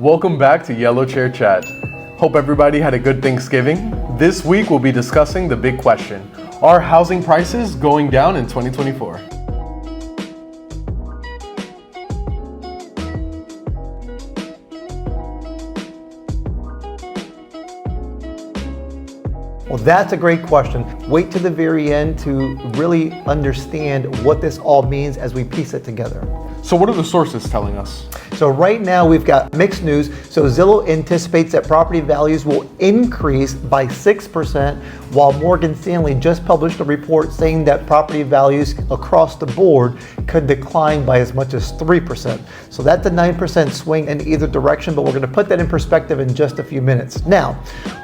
Welcome back to Yellow Chair Chat. Hope everybody had a good Thanksgiving. This week we'll be discussing the big question: are housing prices going down in 2024? Well, that's a great question. Wait to the very end to really understand what this all means as we piece it together. So what are the sources telling us? So right now we've got mixed news. So Zillow anticipates that property values will increase by 6%, while Morgan Stanley just published a report saying that property values across the board could decline by as much as 3%. So that's a 9% swing in either direction, but we're going to put that in perspective in just a few minutes. Now,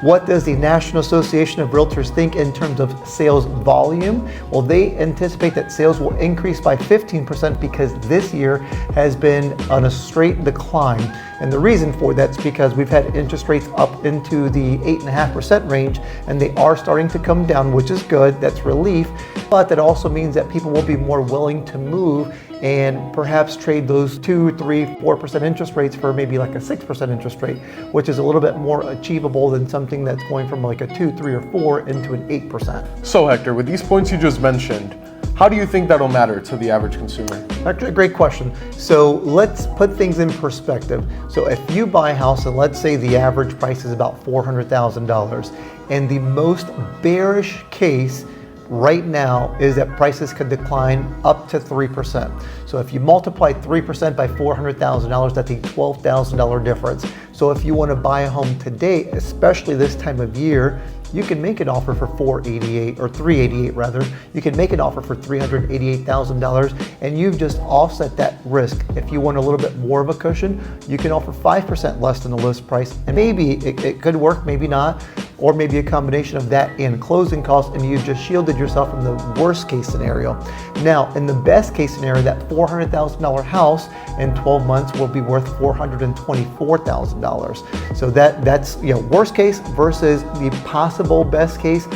what does the National Association of Realtors think in terms of sales volume? Well, they anticipate that sales will increase by 15% because this year has been on a straight decline. And the reason for that's because we've had interest rates up into the 8.5% range, and they are starting to come down, which is good. That's relief. But that also means that people will be more willing to move and perhaps trade those 2, 3, 4% interest rates for maybe like a 6% interest rate, which is a little bit more achievable than something that's going from like a 2, 3, or 4 into an 8%. So Hector, with these points you just mentioned, how do you think that'll matter to the average consumer? Actually, a great question. So let's put things in perspective. So if you buy a house and let's say the average price is about $400,000, and the most bearish case right now is that prices could decline up to 3%. So if you multiply 3% by $400,000, that's a $12,000 difference. So if you want to buy a home today, especially this time of year, you can make an offer for $488 or $388 rather. You can make an offer for $388,000, and you've just offset that risk. If you want a little bit more of a cushion, you can offer 5% less than the list price, and maybe it could work, maybe not, or maybe a combination of that and closing costs, and you've just shielded yourself from the worst case scenario. Now, in the best case scenario, that $400,000 house in 12 months will be worth $424,000. So that's worst case versus the possible best case.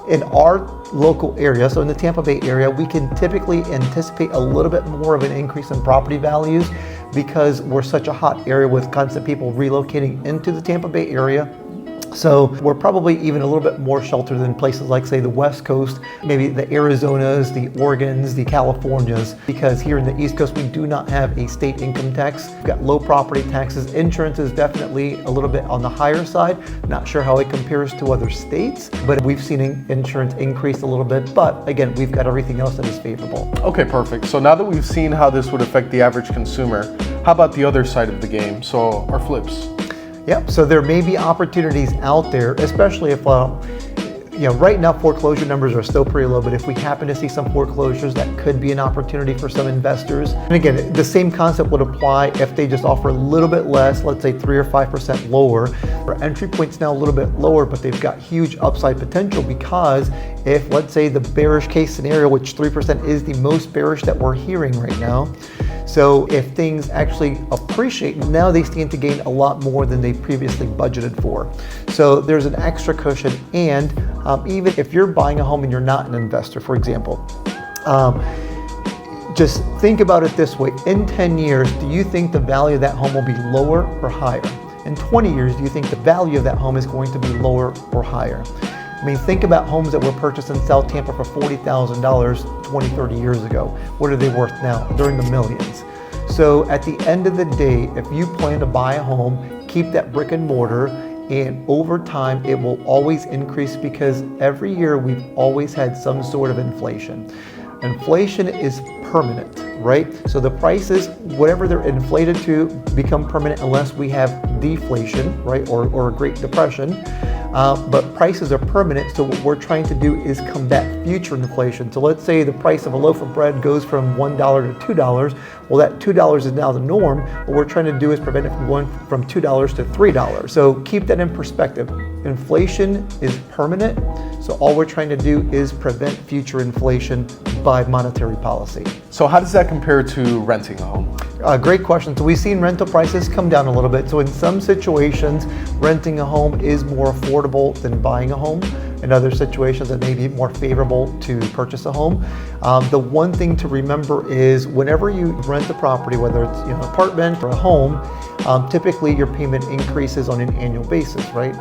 In our local area, so in the Tampa Bay area, we can typically anticipate a little bit more of an increase in property values because we're such a hot area with constant people relocating into the Tampa Bay area. So we're probably even a little bit more sheltered than places like, say, the West Coast, maybe the Arizonas, the Oregons, the Californias, because here in the East Coast, we do not have a state income tax. We've got low property taxes. Insurance is definitely a little bit on the higher side. Not sure how it compares to other states, but we've seen insurance increase a little bit. But again, we've got everything else that is favorable. Okay, perfect. So now that we've seen how this would affect the average consumer, how about the other side of the game? So our flips. Yep, so there may be opportunities out there, especially if, right now foreclosure numbers are still pretty low, but if we happen to see some foreclosures, that could be an opportunity for some investors. And again, the same concept would apply if they just offer a little bit less, let's say 3 or 5% lower. Our entry point's now a little bit lower, but they've got huge upside potential because if, let's say, the bearish case scenario, which 3% is the most bearish that we're hearing right now, so if things actually appreciate, now they stand to gain a lot more than they previously budgeted for. So there's an extra cushion, and even if you're buying a home and you're not an investor, for example, just think about it this way. In 10 years, do you think the value of that home will be lower or higher? In 20 years, do you think the value of that home is going to be lower or higher? I mean, think about homes that were purchased in South Tampa for $40,000 20, 30 years ago. What are they worth now? They're in the millions. So at the end of the day, if you plan to buy a home, keep that brick and mortar, and over time, it will always increase because every year we've always had some sort of inflation. Inflation is permanent, right? So the prices, whatever they're inflated to, become permanent unless we have deflation, right? Or a Great Depression. But prices are permanent, so what we're trying to do is combat future inflation. So let's say the price of a loaf of bread goes from $1 to $2. Well, that $2 is now the norm. What we're trying to do is prevent it from going from $2 to $3. So keep that in perspective. Inflation is permanent, so all we're trying to do is prevent future inflation by monetary policy. So how does that compare to renting a home? Great question. So we've seen rental prices come down a little bit. So in some situations, renting a home is more affordable than buying a home. In other situations, it may be more favorable to purchase a home. The one thing to remember is whenever you rent a property, whether it's an apartment or a home, typically your payment increases on an annual basis, right?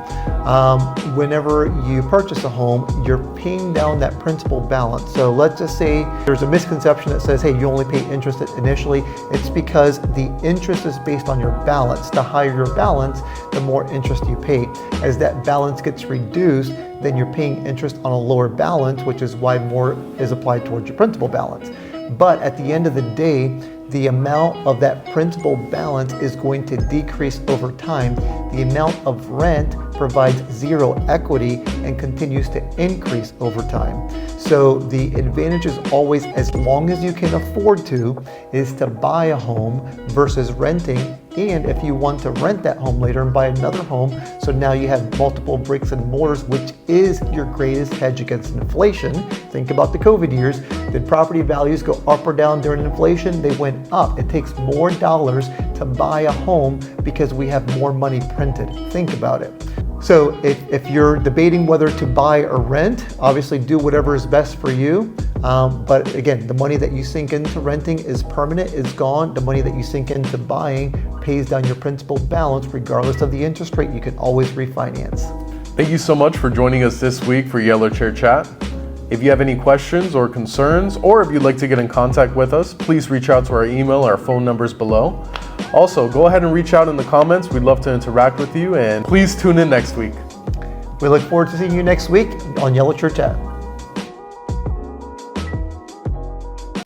Whenever you purchase a home, you're paying down that principal balance. So let's just say there's a misconception that says, hey, you only pay interest initially. It's because the interest is based on your balance. The higher your balance, the more interest you pay. As that balance gets reduced, then you're paying interest on a lower balance, which is why more is applied towards your principal balance. But at the end of the day, the amount of that principal balance is going to decrease over time. The amount of rent provides zero equity and continues to increase over time. So the advantage is always, as long as you can afford to, is to buy a home versus renting. And if you want to rent that home later and buy another home, so now you have multiple bricks and mortars, which is your greatest hedge against inflation. Think about the COVID years. Did property values go up or down during inflation? They went up. It takes more dollars to buy a home because we have more money printed. Think about it. So if you're debating whether to buy or rent, obviously do whatever is best for you. But again, the money that you sink into renting is permanent, is gone. The money that you sink into buying pays down your principal balance regardless of the interest rate. You can always refinance. Thank you so much for joining us this week for Yellow Chair Chat. If you have any questions or concerns, or if you'd like to get in contact with us, please reach out to our email or our phone numbers below. Also, go ahead and reach out in the comments. We'd love to interact with you, and please tune in next week. We look forward to seeing you next week on Yellow Chair Chat.